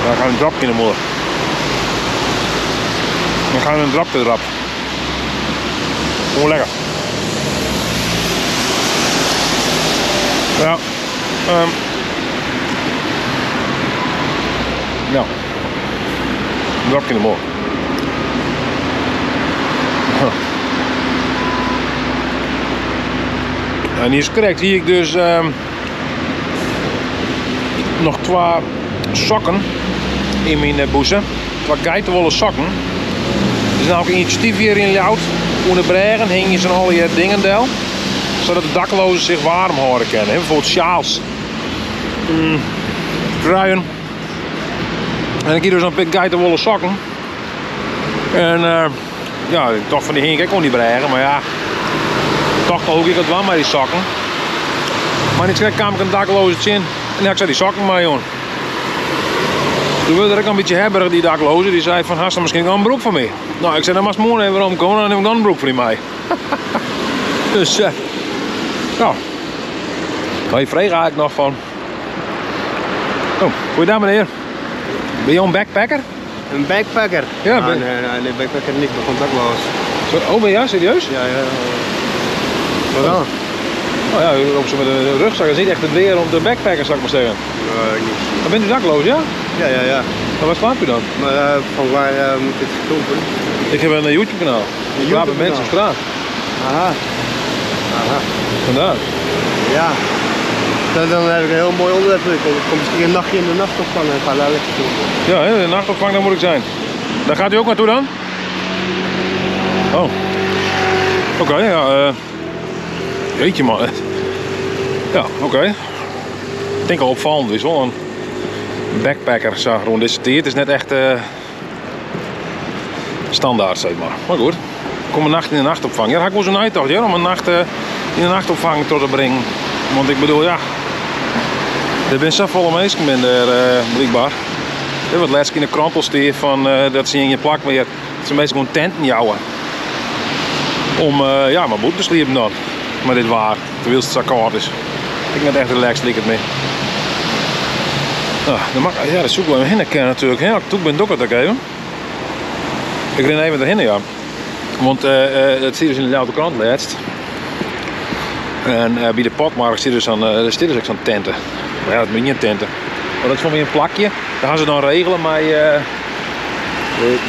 Dan gaan we een drapje in de moeder. Dan gaan we een drapje erop. Gewoon lekker. Ja. Ja. Een drapje in de moeder. En hier is correct, zie ik dus nog 2 sokken in mijn boezem. 2 geitenwolle sokken. Er is namelijk een initiatief hier in Ljout. Onder bregen hing je zo'n al die dingen deel, zodat de daklozen zich warm houden kunnen. Bijvoorbeeld sjaals, truien. En ik hier dus een paar geitenwolle sokken. En ja, toch van die hing ik ook niet bregen, maar ja. Toch ook ik het wel met die sokken. Maar niet kwam ik een dakloze in. En ik zei die sokken maar, jongen. Toen wilde ik een beetje hebberig, die dakloze. Die zei van, hast je misschien wel een broek voor mij? Nou, ik zei, dan mag morgen even omkomen, dan heb ik dan een broek voor mij. Dus, ja. Kan je vragen eigenlijk nog van. Oh, goeiedag meneer. Ben je een backpacker? Een backpacker? Ja, nee, backpacker niet, maar gewoon dakloos. Oh, ben jij serieus? Ja. Wat dan? Oh ja, u loopt zo met een rugzak. Dat is niet echt het weer om te backpacken, zou ik maar zeggen. Nee, niet. Maar bent u dakloos, ja? Ja. Maar wat slaapt u dan? Maar van waar moet ik het kopen? Ik heb een YouTube kanaal. Ik slaap met mensen op straat. Aha. Vandaar. Ja. Dan heb ik een heel mooi onderwerp. Ik kom misschien een nachtje in de nachtopvang en ga daar lekker toe. Ja, hè, de nachtopvang, daar moet ik zijn. Daar gaat u ook naartoe dan? Oh. Oké, ja. Jeetje man. Ja, oké. Ik denk al opvallend is wel een backpacker zo rond deze tijd. Het is net echt standaard, zeg maar. Maar goed. Kom een nacht in de nachtopvang. Ja, dan ga ik wel zo'n uittocht, ja, om een nacht in de nachtopvang tot te brengen. Want ik bedoel, ja. Er zijn zo volle mensen blijkbaar. Ik heb wat laatst in de krantel staan van dat ze in je plak weer. Dat ze meestal gewoon tenten jouwen. Om ja, maar boet te sliepen dan. Maar dit waar, terwijl het zo koud is. Ik ben echt relaxed, lik het mee. Nou, dan mag, ja, dat zoeken we heen kennen natuurlijk. Ja, ik ben dokker te kijken. Ik ren even erheen, ja. Want dat zie je dus in de Ljoute krant laatst. En bij de potmarkt zit dus ook zo'n tenten. Maar ja, dat moet niet tenten. Maar dat is voor mij een plakje. Daar gaan ze dan regelen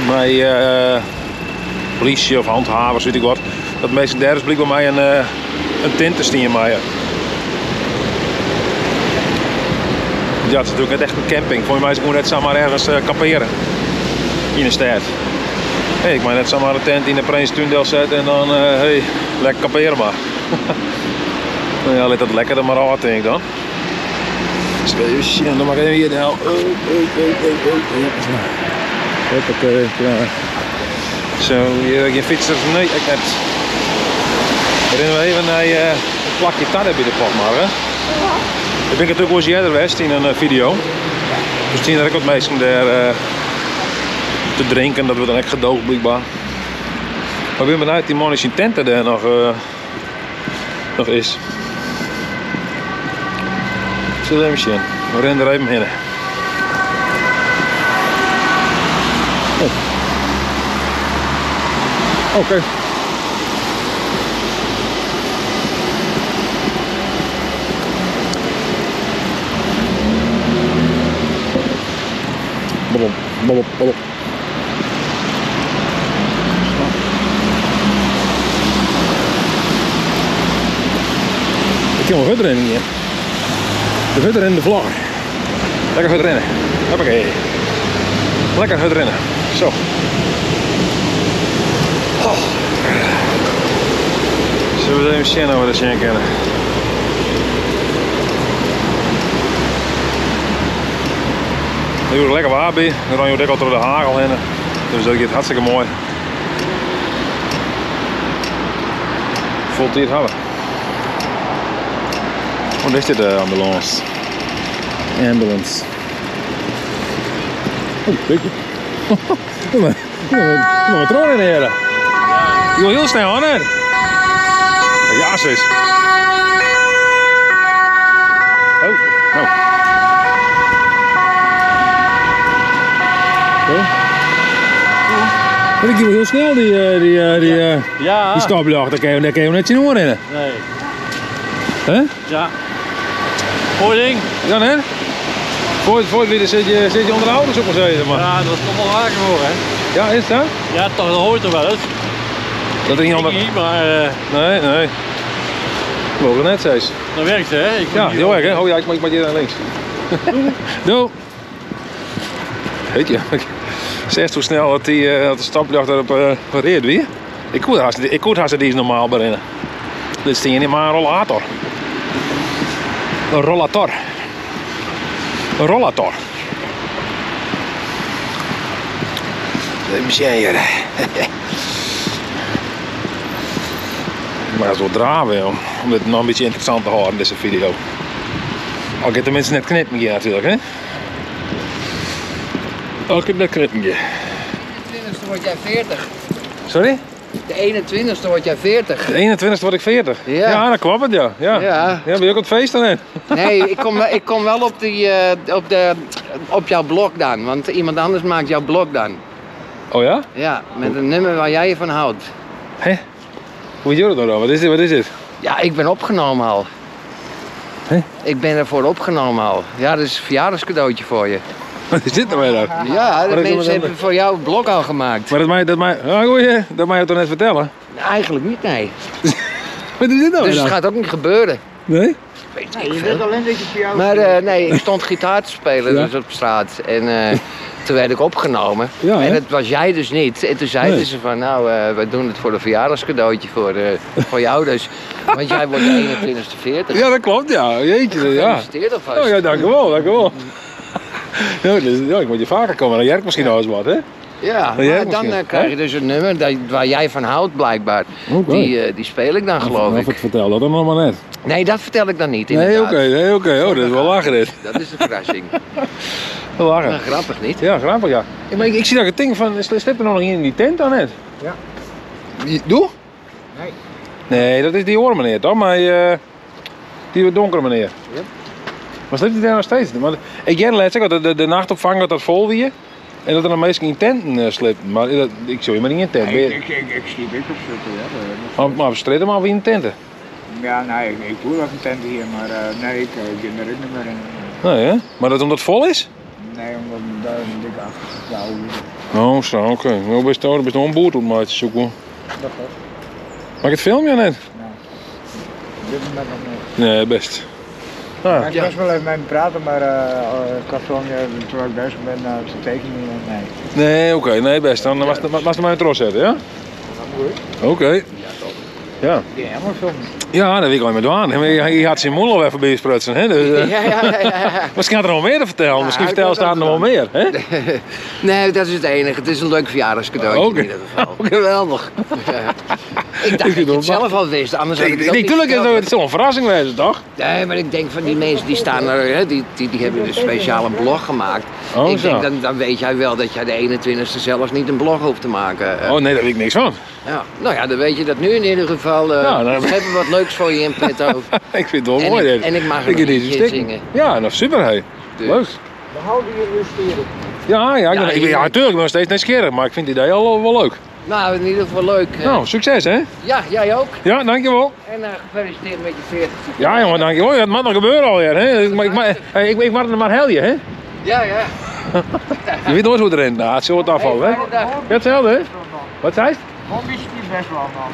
met politie of handhavers, weet ik wat. Dat meestal daar is blijkbaar mij een tent te stien mij. Ja, het is natuurlijk net echt een camping. Voor mij is het gewoon net zomaar ergens kamperen. In de stad. Hey, ik mag net zomaar een tent in de Prins Tundel zetten en dan hey, lekker kamperen maar. Nou ja, let dat lekkerder maar uit, denk ik dan. Dan mag ik even hier nou. Hoppakee, klaar. Zo, hier geen fietsers. Nee, ik net. Dan rennen we even naar een plakje tarre bij de potmarkt. Ik ben natuurlijk wel eens eerder geweest in een video. Dus zien dat ik wat mensen daar te drinken, dat we dan echt gedoogd blijkbaar. Maar ik ben benieuwd die man in zijn tenten daar nog is. Zullen we even zien. We rennen er even heen. Oh. Oké. Bobbel. Ik kan wel goed rennen hier. De hut rennen de vlog. Lekker goed rennen. Hoppakee. Lekker goed rennen. Zo. Oh. Zullen we even zien of we dat zien kennen? Nu is lekker waar bij. Dan ran je ook al door de hagel heen. Dus dat gaat hartstikke mooi. Voelt hier hebben. Wat is dit de ambulance? Ambulance. Oh, kijk. Wat troon in hier. Je wil heel snel aan hè? Ja, zus. Oh. Dat ging wel heel snel, die stopjacht. Daar kan je net zien horen in. Nee. Hè? Ja. Mooi ding. Ja, hè? Voor het weer zit je onder de ouders op of zo, maar. Ja, dat is toch wel raar voor, hè? Ja, is dat? Ja, toch, dat hoort er wel eens. Dat er niet onder... Niet, maar Nee. Mogen net steeds. dat werkt, hè? Ja, heel erg, hè? Oh ja, ik maak hier naar links. Doei. Weet je, ze is zo snel dat de stapjacht erop pareert weer. Ik kon haast deze normaal beginnen. Dit is niet maar een rollator. Een rollator. Een rollator. Even zien hier. Maar zo draven, joh. Om het nog een beetje interessant te houden, deze video. Al ik tenminste net knippen hier natuurlijk, hè? Al ik net knippen hier. De 21ste word jij 40. Sorry? De 21ste word jij 40. De 21ste word ik 40. Ja. Dat klopt het, ja. Ja. Ja. Ben je ook op het feest dan, hè? Nee, ik kom wel op jouw blog dan, want iemand anders maakt jouw blog dan. Oh ja? Ja, met een nummer waar jij je van houdt. Hé? Hoe doe je dat dan? Wat is dit? Ja, ik ben opgenomen al. Hé? Ik ben ervoor opgenomen al. Ja, dat is een verjaardagscadeautje voor je. Wat is dit nou weer dan? Ja, de Wat is mensen dat? hebben voor jou het blog al gemaakt. Maar dat mag je toch net vertellen? Eigenlijk niet, nee. Wat is dit nou Dus weer het dan? gaat ook niet gebeuren. Nee? Weet Nee, ik je veel. weet alleen dat je voor jou... Maar nee, ik stond gitaar te spelen Ja. dus op straat en toen werd ik opgenomen. Ja, hè? En dat was jij dus niet. En toen zeiden Nee. ze van nou, we doen het voor een verjaardagscadeautje voor jou dus. Want jij wordt de 21ste 40. Ja, dat klopt, ja. Jeetje, ja. Gefeliciteerd alvast. Oh ja, dankjewel. Ja, ik moet je vaker komen. Dan Jerk misschien nog eens wat, hè? Ja, jij maar misschien, dan krijg je dus een nummer waar jij van houdt blijkbaar. Oké. Die speel ik dan geloof ik. Vertel dat dan nog maar net. Nee, dat vertel ik dan niet Nee, inderdaad. oké. Oh, dat is wel lachen dit. Dat is de verrassing. Wel lachen. Nou, grappig niet. Ja, grappig, ja. Ik zie dat het ding van, slip er nog in die tent dan net? Ja. Doe? Nee. Nee, dat is die horen meneer, toch? Maar die wat donkere meneer. Ja. Maar slipt hij daar nog steeds? Maar ik jij laatst dat de nachtopvang dat vol weer. En dat er dan meestal in tenten slipt. Maar ik zou je maar niet in tent. Ik sliep ik op zitten, ja. Maar we streden maar weer in tenten. Ja, nee, ik doe wel een tent hier, maar nee, ik zit er ook niet meer in. Nee, hè? Maar dat omdat het vol is? Nee, omdat daar een dikke achter. Oh, zo, oké. Nou, best nog een boert op maatje zoeken. Dat was. Mag ik het filmpje net? Dit is met nog niet. Nee, best. Ah. Ik was wel even met hem praten, maar ik had gewoon, terwijl ik bezig ben, te tekenen, nee. Nee, oké, nee, best. Dan was er maar een tros zetten, ja? Oké. Ja. Die helemaal filmen. Ja, dat weet ik al met aan. Je had zijn mond al even bij sprutsen, hè? Dus, Ja. misschien had er nog meer te vertellen. Ja, Misschien ik vertelt weet staat er nog wel meer, hè? Nee, dat is het enige. Het is een leuk verjaardagscadeautje Oké. in ieder geval. Geweldig. Ja. Ik dacht dat je het zelf al wist, anders had ik het ook niet Natuurlijk is verteld. het wel een verrassing geweest, toch? Nee, maar ik denk van die mensen die staan er, hè, die hebben een speciale blog gemaakt. Oh, ik zo. denk, dan weet jij wel dat jij de 21ste zelfs niet een blog hoeft te maken. Oh nee, daar weet ik niks van. Ja. Nou ja, dan weet je dat nu in ieder geval. Ja, dan- We hebben wat leuks voor je in petto. Ik vind het wel En mooi, ik- dit. en ik mag er Ik een kan niet liedje stikken. zingen. Ja, nou super, hé. Dus. Leuk. We houden je nu stieren. Ja, ik ben Ja, natuurlijk nog steeds nieuwsgierig, maar ik vind het idee al wel leuk. Nou, in ieder geval leuk. Nou, succes, hè? Ja, jij ook. Ja, dankjewel. En gefeliciteerd met je 40. Ja, jongen, dankjewel. Ja, het mag nog gebeuren alweer, hè? Ik mag er maar helje, hè? Ja, ja. Je weet nooit hoe het erin. Nou, het zal het afvallen, hè? Hey, fijne dag. Ja, hetzelfde, hè? Wat zei het? Gewoon is het niet best wel, man.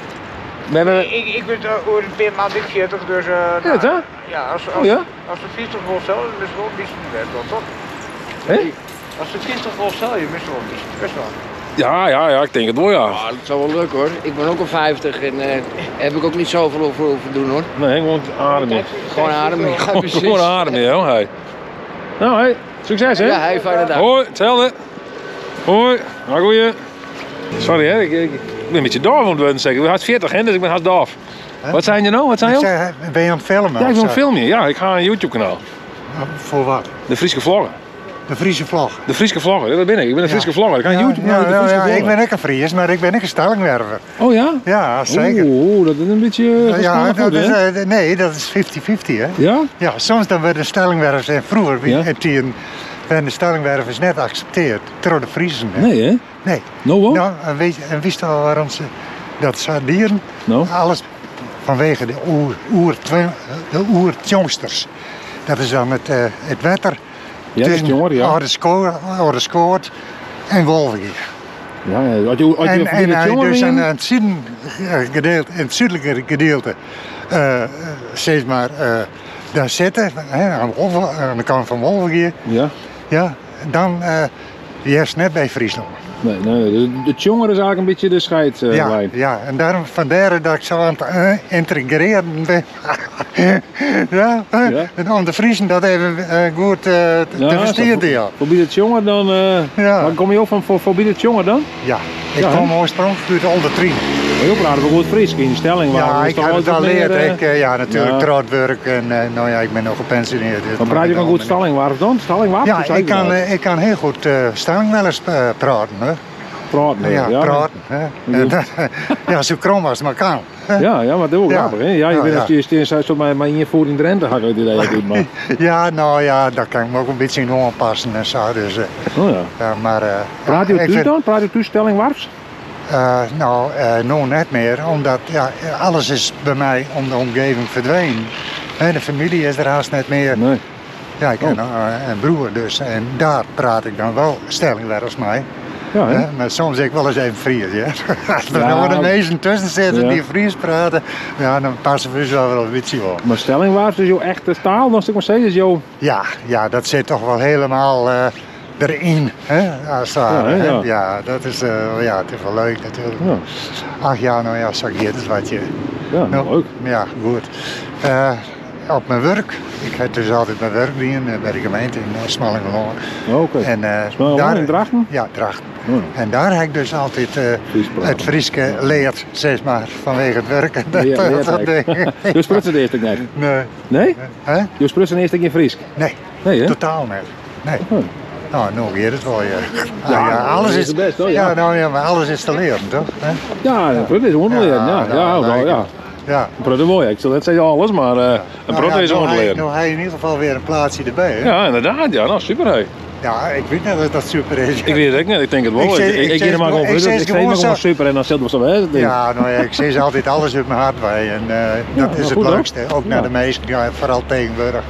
We hebben... Ik ben oriënteer dik 40, dus... Ja, dat, hè? Ja, Oh, ja? als de 40 vol cel, dan is het wel een beetje best wel, toch? Hè? Als de 40 vol cel, je mist wel een beetje best wel. Ja, ik denk het wel, ja. Ah, dat zou wel leuk hoor. Ik ben ook al 50 en heb ik ook niet zoveel over hoeven doen hoor. Nee, gewoon ademen. Gewoon ademen. Ja, precies. Gewoon ademen, joh, hé. Nou, hé. Succes, hè? Ja, hey, fijne dag. Hoi, hetzelfde. Hoi. Nou, goeie. Sorry, hè. Ik ben een beetje doof aan het worden, zeg. Ik had 40, hè, dus ik ben haast doof. Wat zijn je nou? Wat zijn je? Ben je aan het filmen? Ja, ik of wil een zo? filmpje. Ja, ik ga een YouTube-kanaal. Voor wat? De Friese Vlogger. De Friese vlog. De Friese Vlogger, ja, dat ben ik. Ik ben een Friese Vlogger. Ik ga een YouTube-kanaal. De Friese ik Vlogger. ben ook een Fries, maar ik ben ook een stellingwerver. Oh ja? Ja, zeker. Oeh, dat is een beetje... Ja, goed, dat is, hè? nee, dat is 50-50, hè? Ja? Ja, soms dan werden stellingwervers en vroeger Ja. heb je een En de stellingwerf is net geaccepteerd door de Friesen. Hè? Nee, hè? Nee. Nou wat? Nou, en wist je wel waarom ze dat dieren? Nou? Alles vanwege de oertjongsters. Dat is dan het wetter Ja, dat is jonger, ja. Oude Skoort en Wolvengier. Ja, had je En hij jonger dus in? in het zuidelijke gedeelte, steeds maar daar zitten, aan de kant van Wolvengier. Ja. Ja, dan juist net bij Friesland. Nee. Het jonger is eigenlijk een beetje de scheidslijn. Ja, en daarom vandaar dat ik zo aan het integreren ben. Ja, en om de Friesen dat even goed te versteren. Ja. Voor wie het jonger dan... Waar kom je op van voor wie het jonger dan? Ja, ik kom oorspronkelijk uit de Oldertrien. Maar je praat ook goed Fries in je stelling. Ja, ik heb het al geleerd. Ja, natuurlijk Ja. trouwwerk en nou ja, ik ben nog gepensioneerd. Dus Maar praat je van goed Stellingwerf dan? Stellingwerf? Ja, ik kan heel goed Stellingwellers praten. Hè. praten. Ja, praten. Hè. En ja, zo krom als het maar kan. Ja, maar dat is ook Ja. grappig. Hè? Ja, je Ja, bent ja. steeds zo maar invoer in Drenthe, ga ik het idee doen. Maar. Ja, nou ja, daar kan ik me ook een beetje in aanpassen en zo. Dus, Oh ja. maar, Praat je ik thuis vind- dan? Praat je thuis Stellingwerfs? Nou net meer, omdat ja, alles is bij mij om de omgeving verdwenen. Hè, de familie is er haast net meer. Nee. Ja, ik heb een broer dus en daar praat ik dan wel Stellingwerfs mee. Ja, hè? Hè, maar soms zeg ik wel eens even Fries. Ja. Als er Ja. nou de meesten tussen zitten Ja. die Fries praten, ja, dan passen we zo wel een beetje op. Maar Stellingwerfs is jouw echte taal, dan stuk maar steeds is jouw... Ja, dat zit toch wel helemaal erin. Hè? Als het ware, Ja, hè, hè. ja. Ja, dat is, ja, het is wel leuk natuurlijk. Ja, Ach ja, nou ja, zeg je, het is wat je... ja Nou, leuk. Ja, goed. Op mijn werk, ik heb dus altijd mijn werk doen bij de gemeente in Smallingeloon. Oké. En Smallingeloon in Drachten? Ja, Drachten. Ja. En daar heb ik dus altijd Fries praten. het Frieske leerd, zeg maar, vanwege het werk. En dat, Ja, dat soort dingen. Je sprutsen de eerste keer niet. Nee. Nee? Hè? Je sprutsen de eerste keer Fries? Nee, Nee, hè? totaal niet. Nee. Oh. Nou, nog weer het wel, ja. Ja, alles dat is is het best, hoor, ja. ja, nou ja, maar alles is te leren, toch? Hè? Ja, dat is onderleren. Ja, ja. Ja. Een prut is mooi. Ik zal net zeggen alles, maar een prut is nou, onderleren. nou heb je in ieder geval weer een plaatsje erbij, hè? Ja, inderdaad. Ja, nou super. Hè. Ja, ik weet net dat dat super is. Ik weet het ook niet. Ik denk het wel. Ik zeg- Ik ik geef er maar zeg- gewoon ik zeg voor. Ik gewoon zeg gewoon zo- super en dan zit het zo bij. Ja, nou ja, ik zie ze altijd alles uit mijn hart bij. En dat is het goed, hoor. leukste. Ook naar Ja. de meesten, ja, vooral tegenwoordig.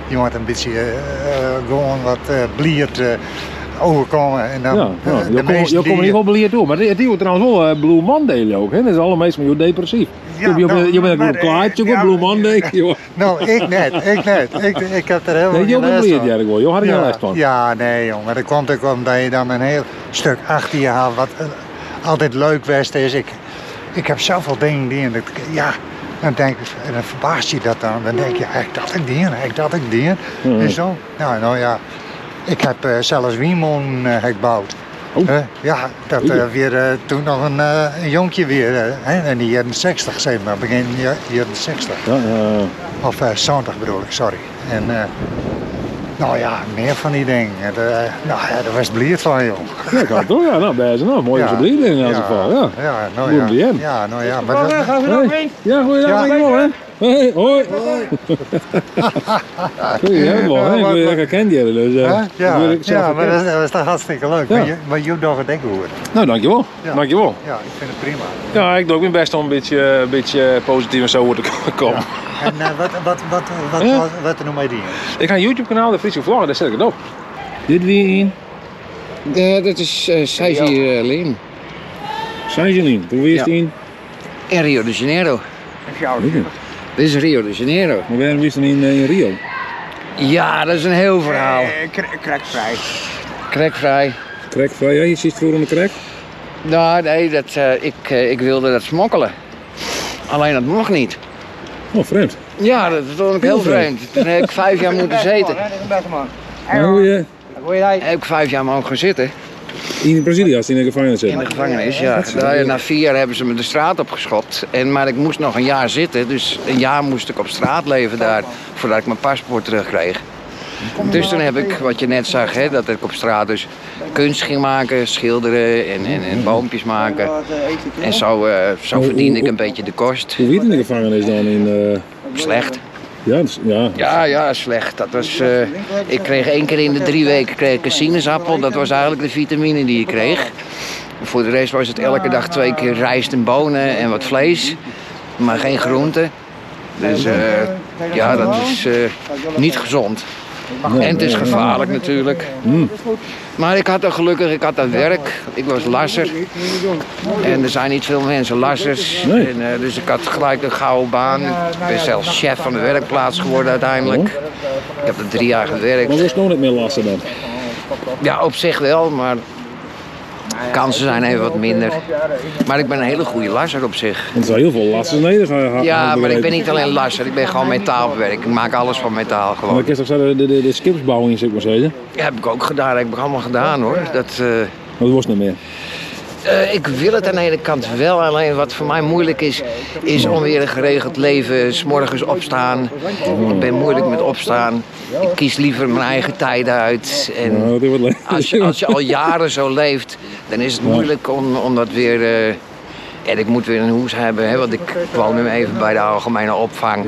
Je moet een beetje gewoon wat bliert overkomen. En dan, Ja, je komt in ieder geval beleerd door. Maar die wordt trouwens wel Blue Monday ook. Hè? Dat is allemaal meestal heel depressief. Ja, je nou, bent een maar, goed klaartje, ja, Blue Monday. joh. Nou, ik net. Ik heb er helemaal Nee, je geen bent les beleerd, van. Jerk. Je had er geen les van. Ja, nee jongen, maar dat komt ook omdat je dan een heel stuk achter je haalt wat altijd leuk west is. Ik heb zoveel dingen die ja, dan denk ik, en dan verbaast je dat dan. Dan denk je, heb ik dat ik die. Ja. En zo. Nou ja, ik heb zelfs Wiemon gebouwd. Oh. Ja, dat weer toen nog een jonkje weer, in de jaren 60 zeg maar, begin jaren 60. Ja, Of 70 bedoel ik, sorry. En nou ja, meer van die dingen. Nou ja, daar was blierd van, joh. ja, ik had toch. Ja, nou, bij ze nou. Mooi Ja. verblind in elk geval. Ja. Ja, nou Goed ja. begin. Ja, nou ja. Maar dat, Hey. Ja, goeiedag. Ja. Dankjewel, hè. Hey, hoi. Goeiedag, hè. Ik wil je herkend jullie, dus hè? Ja, wil ik zelf ja, maar herkennen. dat is toch hartstikke leuk. Ja. Maar je doet het denken hoor. Nou, dankjewel. Ja. Dankjewel. Ja, ik vind het prima. Ja, ik doe ook mijn best om een beetje positief en zo te komen. En wat noem jij die? Ik ga een YouTube kanaal, de Friese Vloggen, daar zet ik het op. Dit wie in? Dat is Saisi Leen. Saint-Gelien, toen wist Ja. in? In Rio de Janeiro. Dit is Rio de Janeiro. Maar waarom wist in Rio? Ja, dat is een heel verhaal. Krekvrij. Krekvrij. Krekvrij, ja, je ziet vroeger een krek. Nou, nee, ik wilde dat smokkelen. Alleen dat mocht niet. Oh, vreemd. Ja, dat vond ik heel vreemd. Toen heb ik 5 jaar moeten zitten. Maar hoe je Heb ik 5 jaar mogen zitten. in Brazilië, als die in de gevangenis In zit? de gevangenis, ja. Na 4 jaar hebben ze me de straat opgeschopt. Maar ik moest nog een jaar zitten, dus een jaar moest ik op straat leven daar, voordat ik mijn paspoort terugkreeg. Dus toen heb ik, wat je net zag, hè, dat ik op straat dus kunst ging maken, schilderen en boompjes maken. En zo verdiende ik een beetje de kost. Hoe weet in de gevangenis dan in... Slecht. Ja, Ja, slecht. Dat was, ik kreeg 1 keer in de 3 weken kreeg ik een sinaasappel. Dat was eigenlijk de vitamine die ik kreeg. Voor de rest was het elke dag 2 keer rijst en bonen en wat vlees. Maar geen groenten. Dus ja, dat is niet gezond. En het is gevaarlijk natuurlijk. Maar ik had er gelukkig, ik had dat werk. Ik was lasser. En er zijn niet veel mensen lassers. Nee. En, dus ik had gelijk een gouden baan. Ik ben zelfs chef van de werkplaats geworden uiteindelijk. Ik heb er 3 jaar gewerkt. Maar dat is nog niet meer lastig dan. Ja, op zich wel, maar kansen zijn even wat minder. Maar ik ben een hele goede lasser op zich. Want er zijn heel veel lasten neder. Ja, maar ik ben niet alleen lasser, ik ben gewoon metaalbewerker. Ik maak alles van metaal Maar gewoon. ik heb toch de skipsbouw in, zeg maar zeggen. Ja, heb ik ook gedaan, dat heb ik allemaal gedaan hoor. Maar dat was niet meer. Ik wil het aan de ene kant wel, alleen wat voor mij moeilijk is om weer een geregeld leven, 's morgens opstaan. Ik ben moeilijk met opstaan. Ik kies liever mijn eigen tijden uit. En Nou, dat wordt leuk. als je al jaren zo leeft, dan is het moeilijk om dat weer... En ik moet weer een hoes hebben, hè, want ik woon nu even bij de algemene opvang.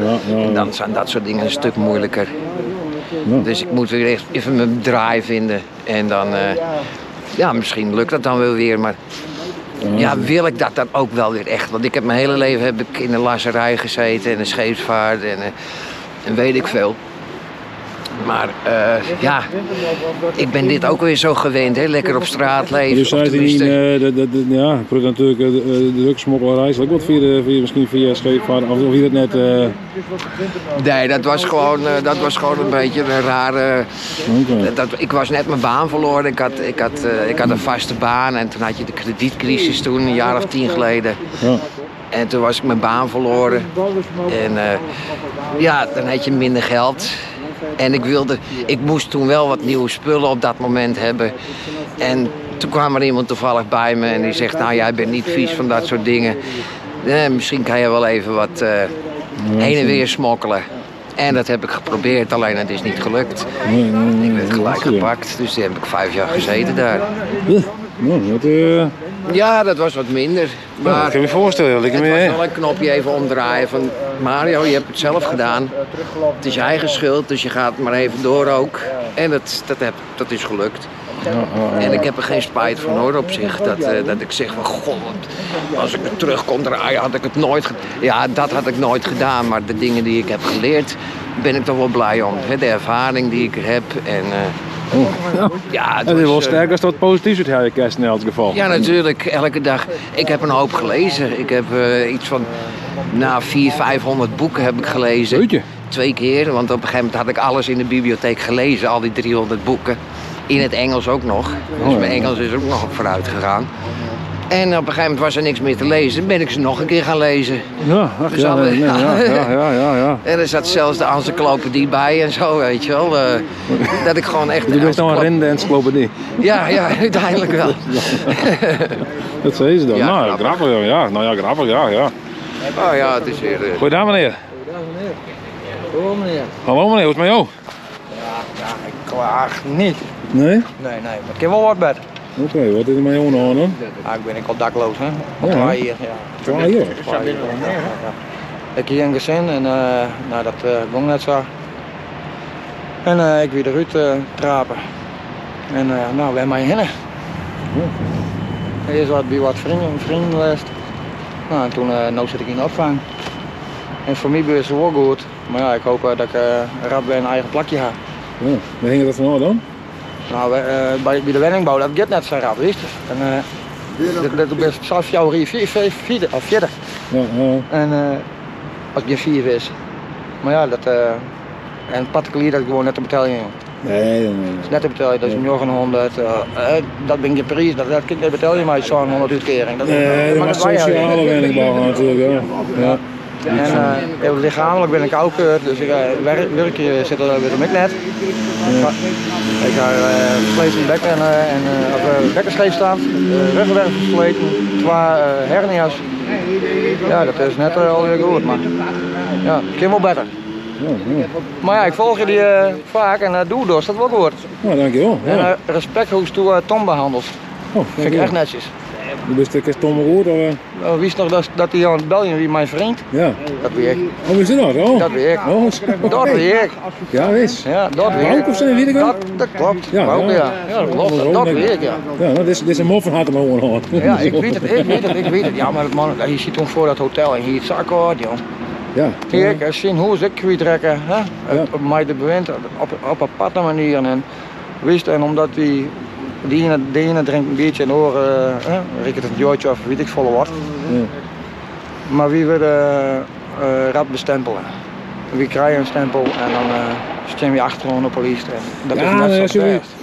En dan zijn dat soort dingen een stuk moeilijker. Ja. Dus ik moet weer even mijn draai vinden. En dan, ja, misschien lukt dat dan wel weer, maar ja, wil ik dat dan ook wel weer echt. Want ik heb mijn hele leven heb ik in de lasserij gezeten en de scheepsvaart en weet ik veel. Maar ja, ik ben dit ook weer zo gewend, hè? Lekker op straat leven. Dus Of zei hij tenminste- ja, ik probeer natuurlijk de drugsmokkelarij, is ook wat misschien via scheepvaart, of je dat net... Nee, dat was gewoon een beetje een rare... Ik was net mijn baan verloren, ik had een vaste baan en toen had je de kredietcrisis toen, een jaar of 10 geleden. Ja. En toen was ik mijn baan verloren en ja, dan had je minder geld. En ik moest toen wel wat nieuwe spullen op dat moment hebben. En toen kwam er iemand toevallig bij me en die zegt, nou jij bent niet vies van dat soort dingen. Misschien kan je wel even wat heen en weer smokkelen. En dat heb ik geprobeerd, alleen het is niet gelukt. Ik werd gelijk gepakt, dus toen heb ik 5 jaar gezeten daar. Ja, dat was wat minder. Maar ik kan me voorstellen. het was wel een knopje even omdraaien van Mario, je hebt het zelf gedaan. Het is je eigen schuld, dus je gaat maar even door ook. En dat is gelukt. En ik heb er geen spijt van hoor op zich. Dat ik zeg van god, als ik er terug kon draaien had ik het nooit gedaan. Ja, dat had ik nooit gedaan, maar de dingen die ik heb geleerd ben ik toch wel blij om. De ervaring die ik er heb en... ja, het is wel was, sterk als dat positief uit je kerst in elk geval. ja, natuurlijk. Elke dag. Ik heb een hoop gelezen. Ik heb iets van 400-500 boeken heb ik gelezen. Weet je? 2 keer, want op een gegeven moment had ik alles in de bibliotheek gelezen. Al die 300 boeken. In het Engels ook nog. Dus mijn Engels is ook nog op vooruit gegaan. En op een gegeven moment was er niks meer te lezen. Ben ik ze nog een keer gaan lezen. Ja, ach, Dus ja, alle- ja. En er zat zelfs de encyclopedie bij en zo, weet je wel. Dat ik gewoon echt... Je bent nou een rende encyclopedie. Ja, uiteindelijk wel. Dat zei ze dan. Ja, Nou, grappig. grappig, ja. Nou ja, grappig, ja. Oh ja, het is weer... Goeiedag meneer. Hallo meneer. Hallo meneer, hoe is het met jou? Ja, ik klaag niet. Nee? Nee, maar ik heb wel wat bed. Oké, wat is er met jou nou dan? Ja, ik ben al dakloos, hè. Al Ja. 2 hier, ja. 2 hier? Ik heb hier een gezin en nou, dat ging net zo. En ik weer eruit trapen. En nou, wij mij hinnen. Eerst wat bij wat vrienden les. Nou, en toen nou zit ik in de opvang. En voor mij is het wel goed. Maar ja, ik hoop dat ik rap bij een eigen plakje ga. Ja, waar ging dat van nou dan? Nou, bij de wenningbouw, dat gaat net zo rap, wist je. En dat is zelfs jouw 4 of 4. Ja, En als je 4 is. Maar ja, en particulier dat ik gewoon net te betalen. nee. Net te betalen, dat is nog een 100. Dat ben je prijs, dat kan je betalen maar zo'n 100 uitkering. Nee, dat was sociale wenningbouw natuurlijk, ja. En lichamelijk ben ik ook, dus ik werk zit er weer met net. Ik ga vlees in bekken en bekken scheef staan, ruggenwerk versleten, 2 hernia's. Ja, dat is net alweer goed, maar ja, het kan wel beter. Ja. Maar ja, ik volg jullie vaak en doe dus, dat wordt goed. Nou, dankjewel. Ja. En respect hoe je Tom behandelt. Oh, Vind ik echt netjes. Je bent een stomme goed of? Nou, wist nog dat hij aan het bellen wie mijn vriend? Ja. Dat weet ik. Oh, is het dat? Oh. Dat weet ik. Oh, Dat weet ik. Ja, is. Ja, dat weet ik. Wouk of zo, weet ik wel? Dat klopt. Ja, Wouk, ja. ja. Ja, dat klopt. Dat weet ik, ja. Ja, nou, dit is een moffen had hem gewoon aan. Ja, ik weet het. Ja, maar man, je ziet toen voor dat hotel en hier het zakkoord, joh. Ja. Kijk, zien hoe ze kwijtrekken, hè? Ja. Op mij de bewind, op aparte manieren. En wist, en omdat die ene drinkt een beetje in oren, riekt het een jootje of weet ik veel wat. Ja. Maar wie wil rap bestempelen? Wie krijgt een stempel en dan stem je achterom op politie. Dat is Ja, net zo best.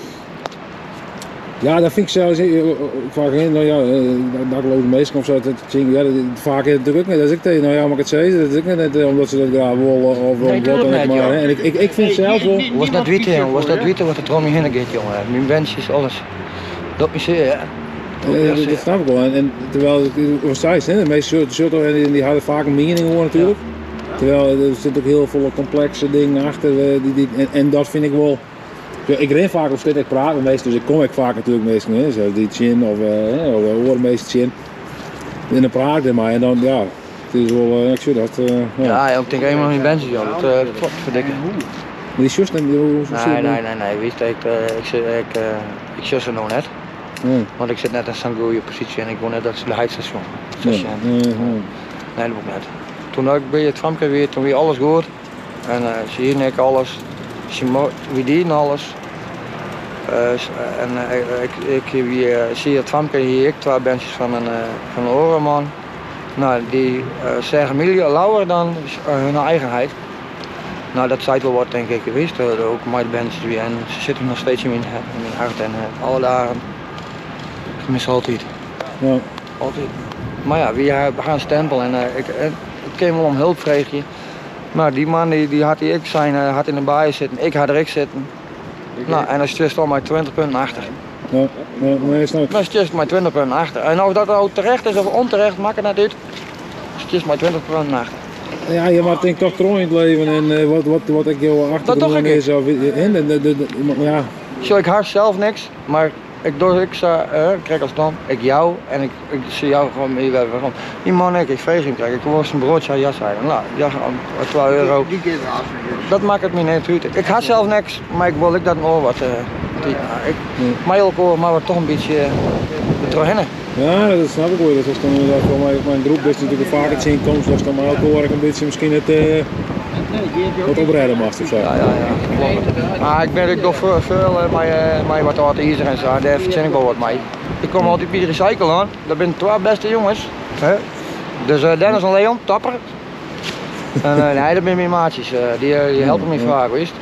Ja, dat vind ik zelfs vaak in, nou ja, dakloze mensen of zo, ja, vaak is het druk net als ik tegen, nou ja, mag ik het zeggen, dat is ook net omdat ze dat graag willen of Nee, wat dan ook net, maar. joh. Hè. En ik vind zelf wel. Was dat weten, jongen? Was dat weten wat er om je heen gaat, jongen? Mijn wensjes, alles. Dat is zeer, hè? Dat snap ik wel. En terwijl, wat zei je, de meeste shirten die hadden vaak een mening hoor natuurlijk. Ja. Terwijl er zitten ook heel veel complexe dingen achter en dat vind ik wel. Ik ren vaak op steeds, ik praat met mensen, dus ik kom vaak natuurlijk mensen, zoals die chin of horen meestal chin. En dan praat ik er maar en dan ja, het is wel, ik zie dat. Ja, ik denk helemaal niet mensen, joh. Dat klopt, verdikken. Maar die zus, hoe Nee, wist ik zus ze nog net. Want ik zit net in zo'n goede positie en ik woon net op de heidstation. Nee, dat ook net. Toen ik bij het Tramke weer, toen weer alles goed. En zie je ik alles. Wie dienen alles. Ik zie het Tramke hier, ik twee bandjes van een orenman. Nou, die zeggen miljoen lauwer dan hun eigenheid. Nou, dat zei wel wat denk ik geweest, ook mijn bandjes weer. En ze zitten nog steeds in mijn hart en alle dagen. Ik mis altijd. Ja. Altijd. Maar ja, we gaan stempel en ik kwam wel om hulp vreeg je. Maar die man die had ik zijn had in de baai zitten, ik had er zitten. Nou, en dan stond al maar 20 punten achter. Ja, maar snap ik. Dan stond maar 20 punten achter. En of dat nou terecht is of onterecht, maakt het net uit. Stond maar 20 punten achter. Ja, je maakt denk ik toch trouw in het leven en wat ik jou achtergrond is. Ja. Zo, ik haast zelf niks, maar ik krijg als dan, ik jou en ik zie jou gewoon mee van. Die man ik vreeg hem krijgen, ik was een broodje aan jas uit. Nou, ja, 2 euro. Dat maakt het me niet uit. Ik had zelf niks, maar ik wil dat nog wat. Maar ook maar wat toch een beetje doorheen. Ja, dat snap ik wel. Dat is dan inderdaad voor mijn groep is natuurlijk vaak het inkomst, dat is dan maar ook hoor ik een beetje misschien het wat oprijden mag of zo. Ja, klopt. Maar ik ben ook veel met wat artiesten en zo, daar verzin ik wel wat mee. Ik kom altijd bij de recycle aan, dat zijn 2 beste jongens. Dus Dennis en Leon, tapper. En nee, dat zijn mijn maatjes, die helpen me vaak, wist.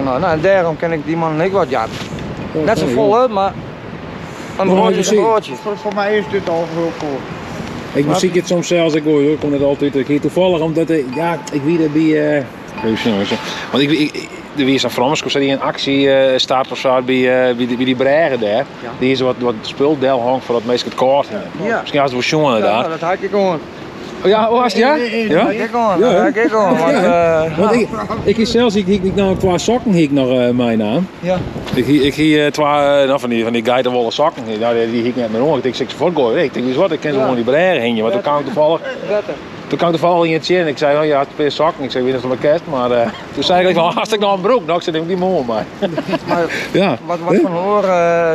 Nou, en daarom ken ik die man en ik wat, ja. Net zo vol, maar een broodje is een broodje. Voor mij is dit al heel cool. Ik muziek het soms zelfs, ik hoor, ik kom het altijd een keer toevallig, omdat ja, ik weet dat bij, want er weer zo'n Frans, die een actie staat of zo bij die bregen daar, ja. Die is wat spuldeel hangt voor dat meest het kaart. Ja. Misschien had het wel jongen daar. Ja, dat had ik gewoon. Oh ja, hoe was het ja? Ja? Ik gewoon. Want ik zelfs, ik nou 2 sokken nog mijn naam. Ja. Ik hier 2 van die geitenwolle sokken, die ik net meer om. Ik zeg ze voortgooien. Ik denk, wat, ik ken ze gewoon die breren heen, want toen kwam ik toevallig in het chin. Ik zei, oh ja, 2 sokken. Ik zei, weet niet of het kerst, maar toen zei ik van, hartstikke nog een broek. Nou, ik zei, die mooi maar. Ja. Wat van hoor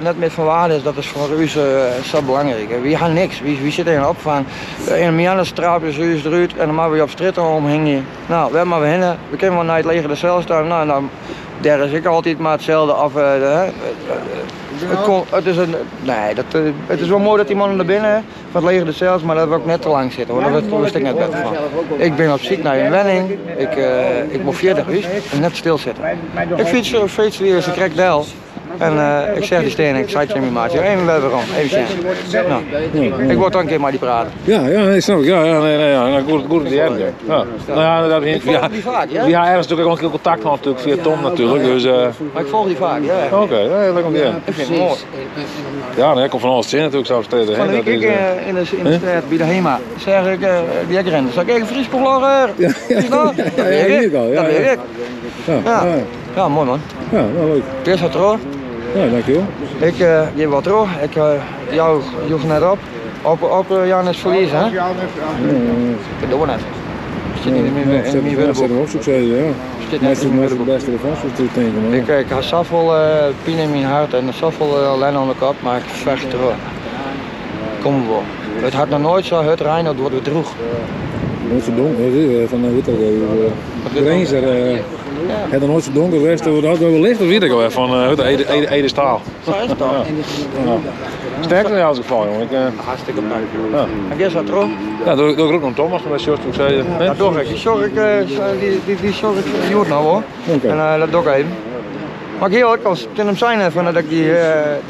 net met van waarde is, dat is voor u zo belangrijk. We gaan niks. We zitten in op van in een andere straat is u eruit en dan maken we op straat omheen. Nou, we maar we kunnen wel naar het leger de cel staan. Nou, dan daar is ik altijd maar hetzelfde af. Het is wel mooi dat die mannen naar binnen van het leger de cel, maar dat wil ook net te lang zitten. Hoor. Dat wist ik net beter van. Ik ben op zoek naar een wenning. Ik moet 40 en net stilzitten. Ik fiets weer eens een krekdel. En ik zeg die steen, ik zei het tegen mijn maatje, even waarom, even nou, ik word dan een keer maar die praten. Ja, nee, snap ik. Ja, goed idee. Ja. Nou ja, dat ik volg die vaak, ja? Ja, ergens natuurlijk ook heel contact gehad natuurlijk via Tom natuurlijk. Dus, maar ik volg die vaak, ja. Oké, leuk om te zien. Ik vind het mooi. Ja, dan komt van alles in natuurlijk zo steden. Van ik in de straat bij de HEMA, zeg ik, die ik ren, zeg ik, Fries Poglager. Ja, dat weet ik al. Dat weet ik. Ja, mooi man. Ja, nou leuk. Eerst wat rood. Ja, dankjewel. Ik geef wat rood. jou joeg net op Jannes verlies, hè? Dat doen we net. Zit niet in meer willen ook succes, ja. Dat is het beste ervan, zoals ik denk. Ik had zoveel pijn in mijn hart en zoveel ellende aan de kop, maar ik vecht ervoor. Kom wel. Het had nog nooit zo hard rijden dat we droeg. Nooit zo donker, van de Grenzer. Het is nooit zo donker geweest, dat we wel licht, dat weet ik wel van de Ede Staal. Zo is het toch? Sterker in jouw geval, jongen. Hartstikke bedankt. En jij zat terug? Ja, doe ik ook nog Thomas, maar dat is juist ook zei. Ja, toch ik. Die zorg ik Joert nou hoor. En dat doe ik even. Maar heel ik als ten hem zijn van dat ik die...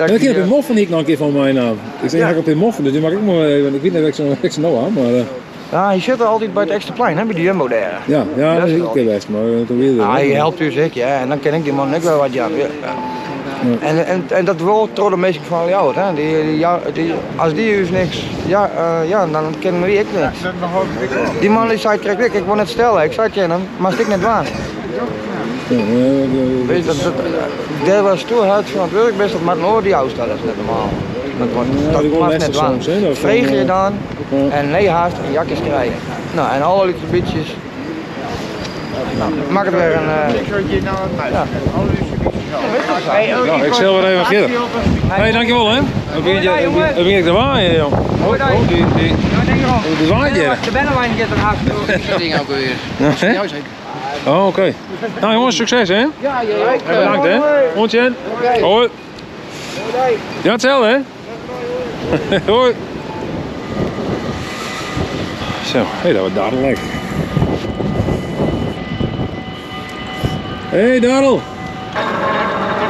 Ik heb een moffen niet nog een keer van mijn naam. Ik zeg, ik op een moffen, dus die mag ik maar even. Ik weet niet of ik ze nou aan, maar... Ja, je zit er altijd bij het extra plein, hè, bij die Jumbo daar. Ja, dat is ook heel best, maar toen weer. Ja, je helpt dus ik, ja, en dan ken ik die man ook wel wat Jan. Ja. En dat wordt door de meeste van jou, hè. Als die dus niks, dan kennen we ik niks. Die man die zei, kijk, ik wil net stellen, ik zei tegen hem, maar stik net waar. Weet je, dat was toen hard van het werk best, dat maakt nooit die uitstellen, dat is net normaal. Dat was net waar. Vreeg je dan en nee haast en jakjes krijgen. Nou, en alle gebiedjes. Nou, maak het weer een... Ja, ik zal weer even verder. Hé, dankjewel hè. Dan ben ik er waaien, joh. De waaien. De bennenwijn gaat er haast. Dat ding ook weer. Ja, zeker. Oh, oké. Nou jongens, succes hè. Ja, jij ook. Bedankt hè. Hondje. Hoi. Ja, hetzelfde hè. Hoi. Zo, hé, dat was dadelijk. Hé, Darrel.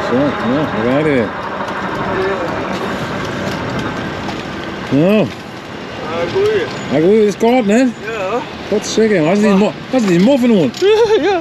Zo, ja, daar ga je weer. Nou. Ja, goed, het is koud, hè? Ja. Wat zeker, was het die moffen doen? Ja.